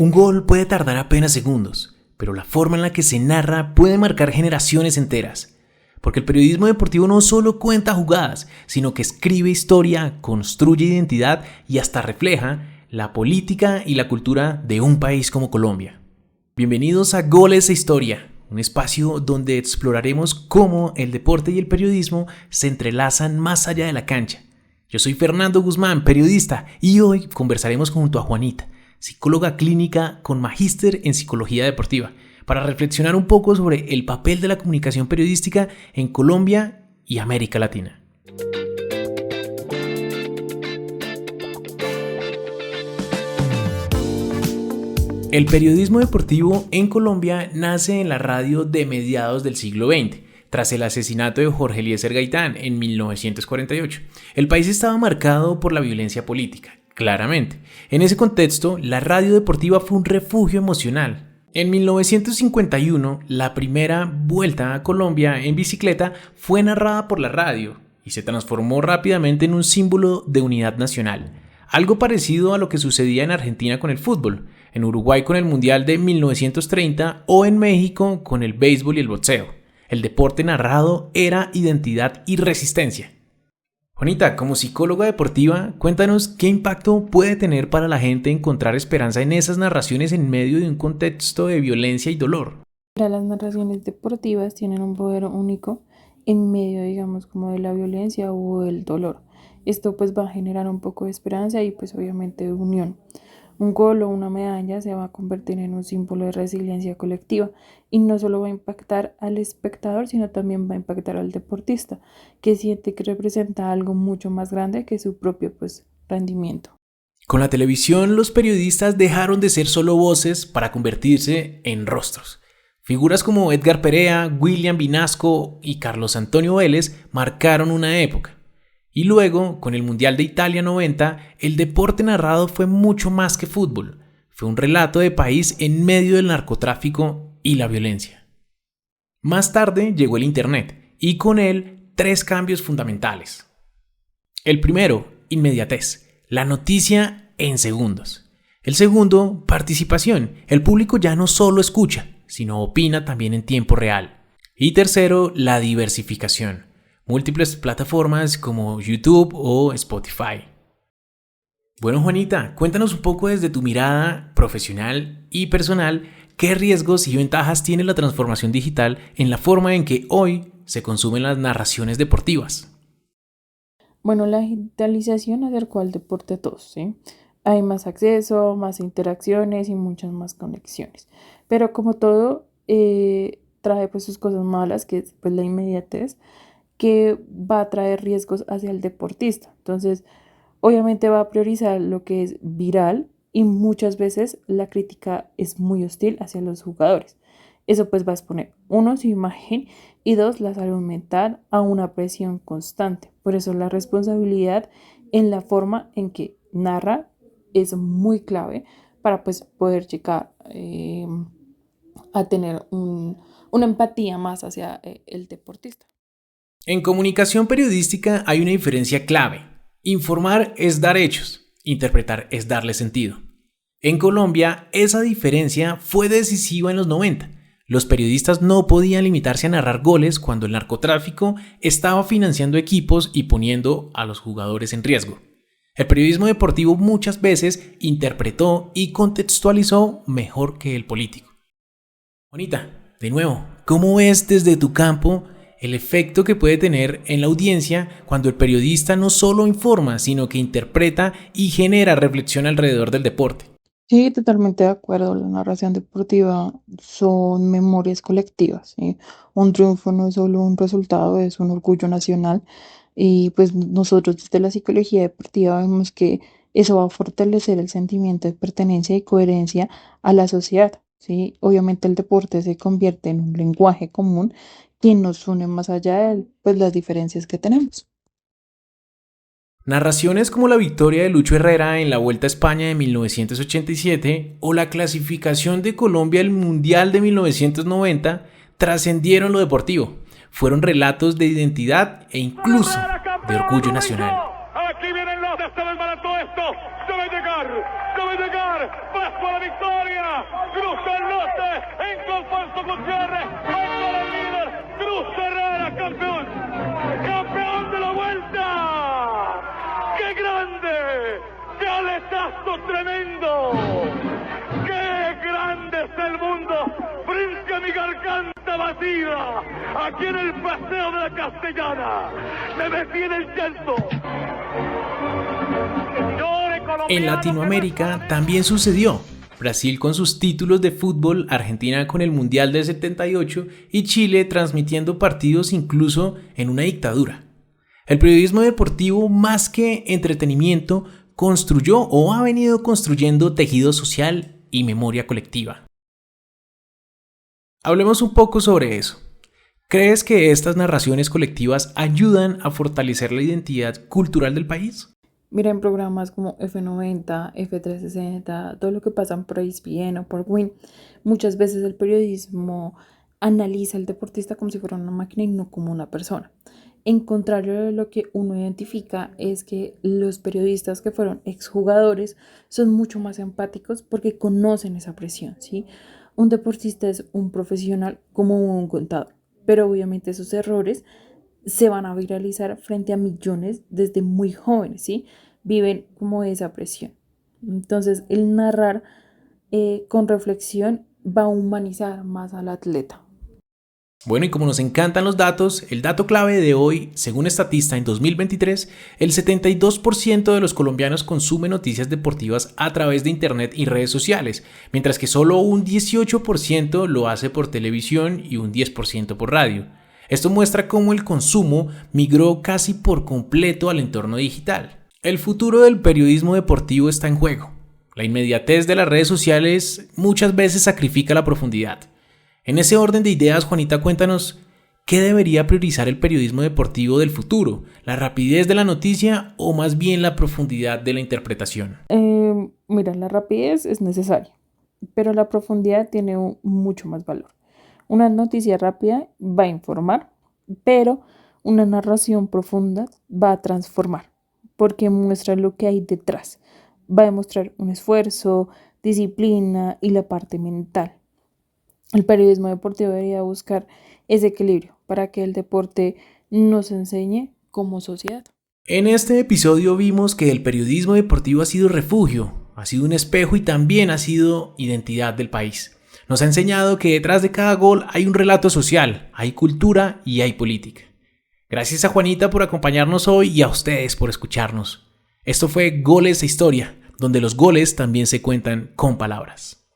Un gol puede tardar apenas segundos, pero la forma en la que se narra puede marcar generaciones enteras. Porque el periodismo deportivo no solo cuenta jugadas, sino que escribe historia, construye identidad y hasta refleja la política y la cultura de un país como Colombia. Bienvenidos a Goles e Historia, un espacio donde exploraremos cómo el deporte y el periodismo se entrelazan más allá de la cancha. Yo soy Fernando Guzmán, periodista, y hoy conversaremos junto a Juanita, psicóloga clínica con magíster en psicología deportiva, para reflexionar un poco sobre el papel de la comunicación periodística en Colombia y América Latina. El periodismo deportivo en Colombia nace en la radio de mediados del siglo XX, tras el asesinato de Jorge Eliezer Gaitán en 1948. El país estaba marcado por la violencia política, claramente. En ese contexto, la radio deportiva fue un refugio emocional. En 1951, la primera vuelta a Colombia en bicicleta fue narrada por la radio y se transformó rápidamente en un símbolo de unidad nacional. Algo parecido a lo que sucedía en Argentina con el fútbol, en Uruguay con el Mundial de 1930 o en México con el béisbol y el boxeo. El deporte narrado era identidad y resistencia. Juanita, como psicóloga deportiva, cuéntanos qué impacto puede tener para la gente encontrar esperanza en esas narraciones en medio de un contexto de violencia y dolor. Las narraciones deportivas tienen un poder único en medio, digamos, como de la violencia o del dolor. Esto pues va a generar un poco de esperanza y pues obviamente de unión. Un gol o una medalla se va a convertir en un símbolo de resiliencia colectiva y no solo va a impactar al espectador, sino también va a impactar al deportista, que siente que representa algo mucho más grande que su propio rendimiento. Con la televisión, los periodistas dejaron de ser solo voces para convertirse en rostros. Figuras como Edgar Perea, William Vinasco y Carlos Antonio Vélez marcaron una época. Y luego, con el Mundial de Italia 90, el deporte narrado fue mucho más que fútbol. Fue un relato de país en medio del narcotráfico y la violencia. Más tarde llegó el Internet y con él 3 cambios fundamentales. El primero, inmediatez, la noticia en segundos. El segundo, participación. El público ya no solo escucha, sino opina también en tiempo real. Y tercero, la diversificación. Múltiples plataformas como YouTube o Spotify. Bueno, Juanita, cuéntanos un poco desde tu mirada profesional y personal qué riesgos y ventajas tiene la transformación digital en la forma en que hoy se consumen las narraciones deportivas. Bueno, la digitalización acercó al deporte a todos, ¿sí? Hay más acceso, más interacciones y muchas más conexiones. Pero como todo, trae pues sus cosas malas, que es pues la inmediatez, que va a traer riesgos hacia el deportista. Entonces, obviamente va a priorizar lo que es viral y muchas veces la crítica es muy hostil hacia los jugadores. Eso pues va a exponer, 1, su imagen y 2, la salud mental a una presión constante. Por eso la responsabilidad en la forma en que narra es muy clave para pues poder llegar a tener una empatía más hacia el deportista. En comunicación periodística hay una diferencia clave. Informar es dar hechos, interpretar es darle sentido. En Colombia, esa diferencia fue decisiva en los 90. Los periodistas no podían limitarse a narrar goles cuando el narcotráfico estaba financiando equipos y poniendo a los jugadores en riesgo. El periodismo deportivo muchas veces interpretó y contextualizó mejor que el político. Juanita, de nuevo, ¿cómo ves desde tu campo el efecto que puede tener en la audiencia cuando el periodista no solo informa, sino que interpreta y genera reflexión alrededor del deporte? Sí, totalmente de acuerdo. La narración deportiva son memorias colectivas, ¿sí? Un triunfo no es solo un resultado, es un orgullo nacional. Y pues nosotros desde la psicología deportiva vemos que eso va a fortalecer el sentimiento de pertenencia y coherencia a la sociedad, ¿sí? Obviamente el deporte se convierte en un lenguaje común que nos une más allá de pues, las diferencias que tenemos. Narraciones como la victoria de Lucho Herrera en la Vuelta a España de 1987 o la clasificación de Colombia al Mundial de 1990 trascendieron lo deportivo. Fueron relatos de identidad e incluso de orgullo nacional. Aquí vienen los de se desbarató esto. Debe llegar. Paso a la victoria. Cruza el norte. En Alfonso Gutiérrez. En el líder. Cruz Herrera, campeón. Campeón de la vuelta. ¡Qué grande! ¡Qué aletazo tremendo! ¡Qué grande es el mundo! ¡Frente a mi garganta batida! Aquí en el Paseo de la Castellana. ¡Me metí en el llanto! En Latinoamérica también sucedió. Brasil con sus títulos de fútbol, Argentina con el Mundial del 78 y Chile transmitiendo partidos incluso en una dictadura. El periodismo deportivo, más que entretenimiento, construyó o ha venido construyendo tejido social y memoria colectiva. Hablemos un poco sobre eso. ¿Crees que estas narraciones colectivas ayudan a fortalecer la identidad cultural del país? Mira, en programas como F90, F360, todo lo que pasan por ESPN o por Win, muchas veces el periodismo analiza al deportista como si fuera una máquina y no como una persona. En contrario de lo que uno identifica es que los periodistas que fueron exjugadores son mucho más empáticos porque conocen esa presión, ¿sí? Un deportista es un profesional como un contador, pero obviamente sus errores se van a viralizar frente a millones desde muy jóvenes, ¿sí? Viven como esa presión. Entonces, el narrar con reflexión va a humanizar más al atleta. Bueno, y como nos encantan los datos, el dato clave de hoy, según Statista en 2023, el 72% de los colombianos consume noticias deportivas a través de internet y redes sociales, mientras que solo un 18% lo hace por televisión y un 10% por radio. Esto muestra cómo el consumo migró casi por completo al entorno digital. El futuro del periodismo deportivo está en juego. La inmediatez de las redes sociales muchas veces sacrifica la profundidad. En ese orden de ideas, Juanita, cuéntanos, ¿qué debería priorizar el periodismo deportivo del futuro? ¿La rapidez de la noticia o más bien la profundidad de la interpretación? Mira, la rapidez es necesaria, pero la profundidad tiene mucho más valor. Una noticia rápida va a informar, pero una narración profunda va a transformar, porque muestra lo que hay detrás. Va a demostrar un esfuerzo, disciplina y la parte mental. El periodismo deportivo debería buscar ese equilibrio para que el deporte nos enseñe como sociedad. En este episodio vimos que el periodismo deportivo ha sido refugio, ha sido un espejo y también ha sido identidad del país. Nos ha enseñado que detrás de cada gol hay un relato social, hay cultura y hay política. Gracias a Juanita por acompañarnos hoy y a ustedes por escucharnos. Esto fue Goles de Historia, donde los goles también se cuentan con palabras.